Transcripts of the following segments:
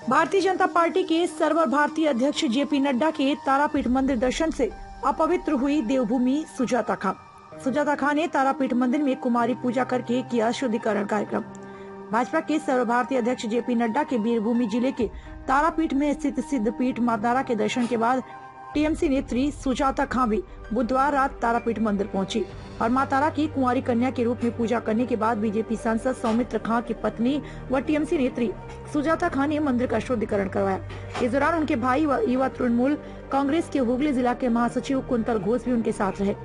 Bharatiya Janata party के सर्वभारतीय अध्यक्ष JP Nadda के तारापीठ मंदिर दर्शन से अपवित्र हुई देवभूमि सुजाता खां। सुजाता खां ने तारापीठ मंदिर में कुमारी पूजा करके किया शुद्धिकरण कार्यक्रम। भाजपा के सर्वभारतीय अध्यक्ष जेपी नड्डा के वीरभूमि जिले के तारापीठ में स्थित सिद्धपीठ माता तारा के दर्शन के बाद टीएमसी नेत्री सुजाता खां भी बुधवार रात तारापीठ मंदिर पहुंची और माता तारा की कुंवारी कन्या के रूप में पूजा करने के बाद बीजेपी सांसद सौमित्र खां की पत्नी व टीएमसी नेत्री सुजाता खां ने मंदिर का शुद्धिकरण करवाया। इस दौरान उनके भाई व युवा तृणमूल कांग्रेस के हुगली जिला के महासचिव कुंतल घोष भी उनके साथ रहे।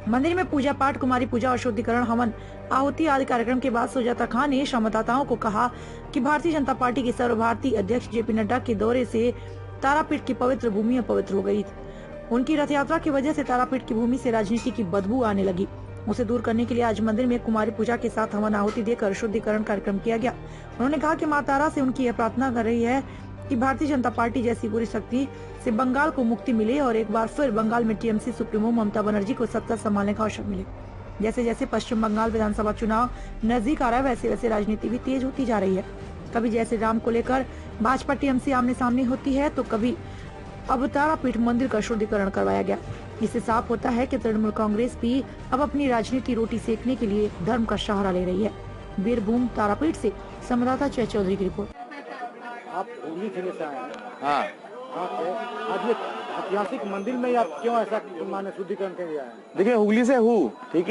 मंदिर में पूजा पाठ, कुमारी पूजा और शुद्धिकरण, हवन, आहुति आदि कार्यक्रम के बाद सुजाता खां ने संवाददाताओं को कहा कि भारतीय जनता पार्टी के सर्वभारतीय अध्यक्ष जेपी नड्डा के दौरे से तारापीठ की पवित्र भूमि अपवित्र हो गई थी। उनकी रथ यात्रा की वजह से तारापीठ की भूमि से राजनीति की बदबू आने लगी। उसे दूर करने के लिए आज मंदिर में कुमारी पूजा के साथ हवन आहुति देकर शुद्धिकरण कार्यक्रम किया गया। उन्होंने कहा कि माता तारा से उनकी यह प्रार्थना कर रही है कि भारतीय जनता पार्टी जैसी बुरी शक्ति से बंगाल को मुक्ति मिले और एक बार फिर बंगाल में टीएमसी सुप्रीमो ममता बनर्जी को सत्ता संभालने का अवसर मिले। जैसे जैसे पश्चिम बंगाल विधानसभा चुनाव नजदीक आ रहा है, वैसे वैसे राजनीति भी तेज होती जा रही है। कभी जैसे राम को लेकर भाजपा टीएमसी आमने सामने होती है, तो कभी अब तारापीठ मंदिर का शुद्धिकरण करवाया गया। इससे साफ होता है कि तृणमूल कांग्रेस भी अब अपनी राजनीति रोटी सेकने के लिए धर्म का सहारा ले रही है। वीरभूम तारापीठ से संवाददाता जय चौधरी की रिपोर्ट। आप हुगली जिले से आए हैं? हाँ। आज ये ऐतिहासिक मंदिर में आप क्यों ऐसा माने शुद्धिकरण के लिए आए हैं? देखिए, हुगली से हूँ, ठीक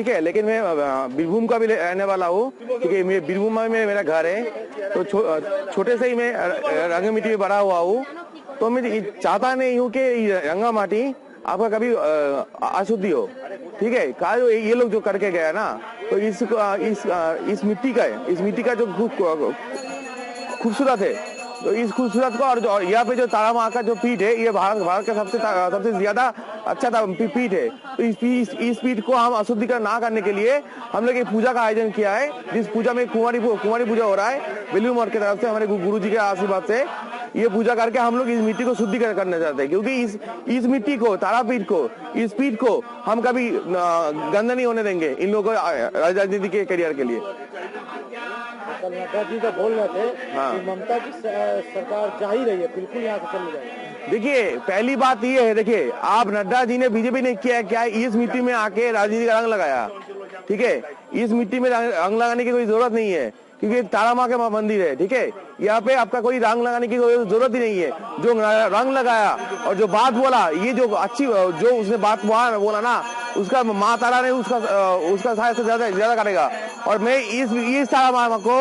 है, लेकिन मैं बीरभूम का भी रहने वाला हूँ, ठीक है। मैं बीरभूम में मेरा घर है, तो छोटे से ही मैं रंग मिट्टी में बड़ा हुआ हूँ, तो मैं चाहता नहीं हूँ कि रंगा माटी आपका कभी अशुद्धि हो, ठीक है। का जो ये लोग जो करके गया ना, तो इस मिट्टी का जो खूबसूरत है, तो इस खूबसूरत को और यहाँ पे जो तारा माँ का जो पीठ है, ये भारत का सबसे ज्यादा अच्छा पीठ है। तो इस पीठ को हम अशुद्धिकरण ना करने के लिए हम लोग एक पूजा का आयोजन किया है, जिस पूजा में कुमारी पूजा हो रहा है। बेलूर मठ की तरफ से हमारे गुरु जी के आशीर्वाद से ये पूजा करके हम लोग इस मिट्टी को शुद्धिकरण करना चाहते हैं, क्योंकि इस मिट्टी को, तारापीठ को, इस पीठ को हम कभी गंदा नहीं होने देंगे इन लोगों को राजनीति के करियर के लिए। नड्डा जी तो बोल रहे थे कि ममता की सरकार जा ही रही है, बिल्कुल यहाँ से चली जाएगी। देखिए, पहली बात ये है, देखिए आप नड्डा जी ने बीजेपी ने किया क्या, इस मिट्टी में आके राजनीति का रंग लगाया, ठीक है। इस मिट्टी में रंग लगाने की कोई जरूरत नहीं है, क्योंकि तारा माँ के मंदिर है, ठीक है। यहाँ पे आपका कोई रंग लगाने की कोई जरूरत ही नहीं है। जो रंग लगाया और जो बात बोला, ये जो उसने बात बोला ना, उसका माँ तारा ने उसका सहायता ज्यादा करेगा। और मैं इस तारा माँ को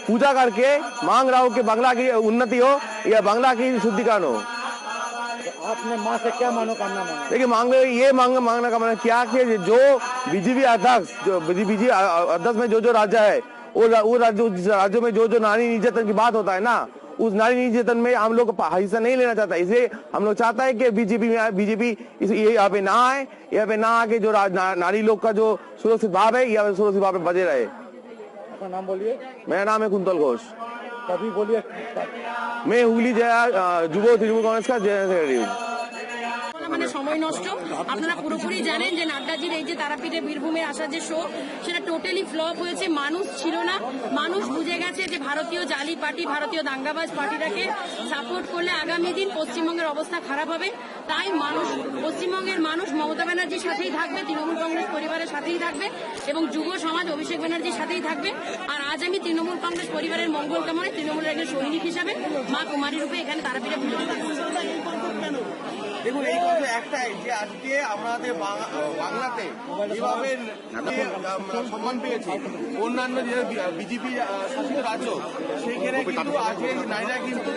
पूजा करके मांग रहा हूँ कि बांग्ला की उन्नति हो या बांग्ला की शुद्धिकरण हो। आपने माँ से क्या मनोकामना मांगी? देखिए, मांगना का मतलब क्या कि जो बीजेपी अध्यक्ष में जो राज्य है, वो राज्यों में जो नारी निर्यातन की बात होता है ना, उस नारी निर्यातन में हम लोग हिस्सा नहीं लेना चाहता। इसलिए हम लोग चाहता है कि बीजेपी यहाँ पे ना आए, यहाँ पे ना आके जो नारी लोग का जो सुरक्षित भाव है, या सुरक्षित भाव में बजे रहे। अपना नाम बोलिए। मेरा नाम है कुंतल घोष। कभी बोलिए। मैं हुगली যুব তৃণমূল कांग्रेस का जनरल सेक्रेटरी हूँ। মানে সময় নষ্ট। আপনারা পুরোপুরি জানেন যে নাড্ডাজির এই যে তারাপীঠে বীরভূমের আসার যে শো, সেটা টোটালি ফ্লপ হয়েছে। মানুষ ছিল না, মানুষ বুঝে গেছে যে ভারতীয় জালি পার্টি, ভারতীয় দাঙ্গাবাজ পার্টিটাকে সাপোর্ট করলে আগামী দিন পশ্চিমবঙ্গের অবস্থা খারাপ হবে। তাই পশ্চিমবঙ্গের মানুষ মমতা ব্যানার্জির সাথেই থাকবে, তৃণমূল কংগ্রেস পরিবারের সাথেই থাকবে এবং যুব সমাজ অভিষেক ব্যানার্জির সাথেই থাকবে। আর আজ আমি তৃণমূল কংগ্রেস পরিবারের মঙ্গল কামনায় তৃণমূলের একজন সৈনিক হিসাবে মা কুমারী রূপে এখানে তারাপীঠে পুজো দিচ্ছি। দেখুন, এই কথা একটাই যে আজকে আমাদের বাংলাতে যেভাবে সম্মান পেয়েছে অন্যান্য যে বিজেপি শাসিত রাজ্য, সেইখানে কিন্তু আজকে নারীরা কিন্তু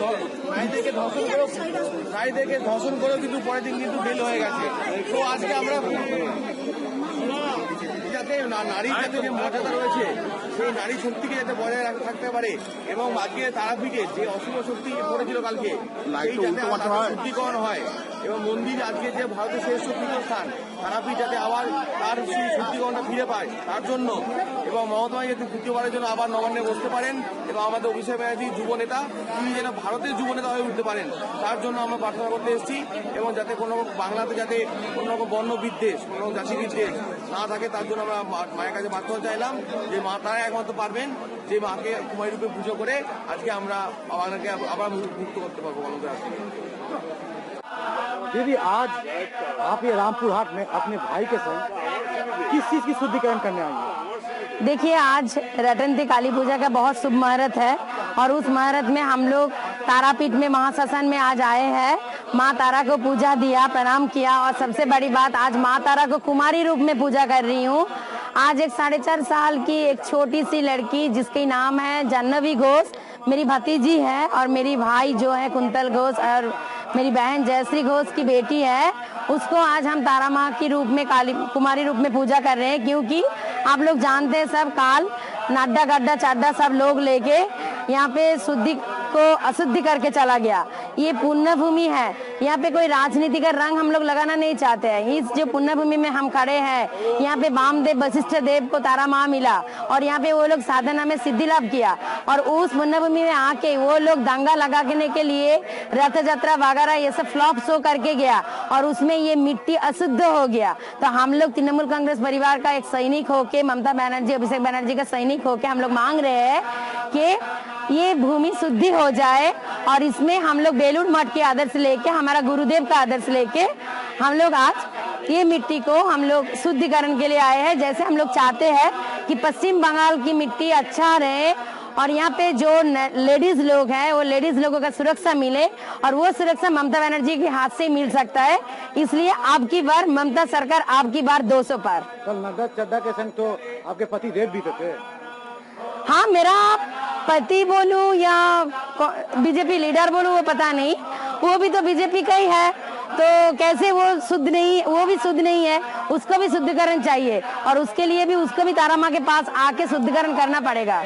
নারীদেরকে ধর্ষণ করেও কিন্তু পরের দিন কিন্তু বেল হয়ে গেছে। তো আজকে আমরা যাতে নারীর যাতে যে মর্যাদা রয়েছে, সেই নারী শক্তিকে যাতে বজায় থাকতে পারে, এবং আজকে তারাপীঠে যে অশুভ শক্তি পড়েছিল কালকে, সেই যাতে শুদ্ধিকরণ হয় এবং মন্দির আজকে যে ভারতের শ্রেষ্ঠ তীর্থস্থান তারাপীঠ যাতে আবার তার সেই শুদ্ধিকরণটা ফিরে পায়, তার জন্য এবং মমতা যাতে দ্বিতীয়বারের জন্য আবার নবান্নে বসতে পারেন, এবং আমাদের অভিষেক ব্যানার্জি যুব নেতা, তিনি যেন ভারতের যুব নেতা হয়ে উঠতে পারেন, তার জন্য আমরা প্রার্থনা করতে এসেছি। এবং যাতে কোনো বাংলাতে যাতে কোনো রকম বর্ণ বিদ্বেষ, কোনো জাতি বিদ্বেষ না থাকে, তার জন্য আমরা আমরা মায়ের কাছে প্রার্থনা চাইলাম যে মা তারা একমাত্র পারবেন যে মাকে কুমারী রূপে পুজো করে আজকে আমরা বাংলাকে আবার মুক্ত করতে পারবো গণতন্ত্র থেকে। दीदी आज आप ये रामपुर हाट में अपने भाई के संग किस चीज की शुद्धिकरण करने आई है? देखिए, आज रटनती काली पूजा का बहुत शुभ मुहूर्त है और उस मुहूर्त में हम लोग तारापीठ में महाश्मशान में आज आए हैं। माँ तारा को पूजा दिया, प्रणाम किया और सबसे बड़ी बात आज माँ तारा को कुमारी रूप में पूजा कर रही हूँ। आज एक 4.5 साल की एक छोटी सी लड़की जिसके नाम है जाह्नवी घोष, मेरी भतीजी है, और मेरी भाई जो है कुंतल घोष और मेरी बहन जयश्री घोष की बेटी है, उसको आज हम तारा माँ की रूप में काली कुमारी रूप में पूजा कर रहे हैं। क्योंकि आप लोग जानते हैं सब काल नाड्डा गड्ढा चाड्डा सब लोग लेके यहाँ पे शुद्धि को अशुद्धि करके चला गया। ये पुण्य भूमि है, यहाँ पे कोई राजनीति का रंग हम लोग लगाना नहीं चाहते हैं। इस जो पुण्य भूमि में हम खड़े हैं, यहाँ पे वामदेव वशिष्ठ देव को तारा माँ मिला और यहाँ पे वो लोग साधना में सिद्धि लाभ किया और उस पुण्य भूमि में आके वो लोग दंगा लगाने के लिए रथ यात्रा वगैरह ये सब फ्लॉप शो करके गया और उसमें ये मिट्टी अशुद्ध हो गया। तो हम लोग तृणमूल कांग्रेस परिवार का एक सैनिक होके, ममता बनर्जी अभिषेक बनर्जी का सैनिक होके हम लोग मांग रहे हैं कि ये भूमि शुद्धि हो जाए और इसमें हम लोग बेलूर मठ के आदर्श लेके, हमारा गुरुदेव का आदर्श लेके हम लोग आज ये मिट्टी को हम लोग शुद्धिकरण के लिए आए हैं। जैसे हम लोग चाहते हैं कि पश्चिम बंगाल की मिट्टी अच्छा रहे और यहाँ पे जो लेडीज लोग हैं वो लेडीज लोगों का सुरक्षा मिले और वो सुरक्षा ममता बनर्जी के हाथ से मिल सकता है। इसलिए आपकी बार ममता सरकार, आपकी बार 200 पार। कल नड्डा चड्डा के संग तो आपके पति देव भी थे। हाँ, मेरा पति बोलूं या बीजेपी लीडर बोलूं वो पता नहीं, वो भी तो बीजेपी का ही है, तो कैसे वो शुद्ध नहीं, वो भी शुद्ध नहीं है, उसको भी शुद्धिकरण चाहिए और उसके लिए भी उसको भी तारा माँ के पास आके शुद्धिकरण करना पड़ेगा।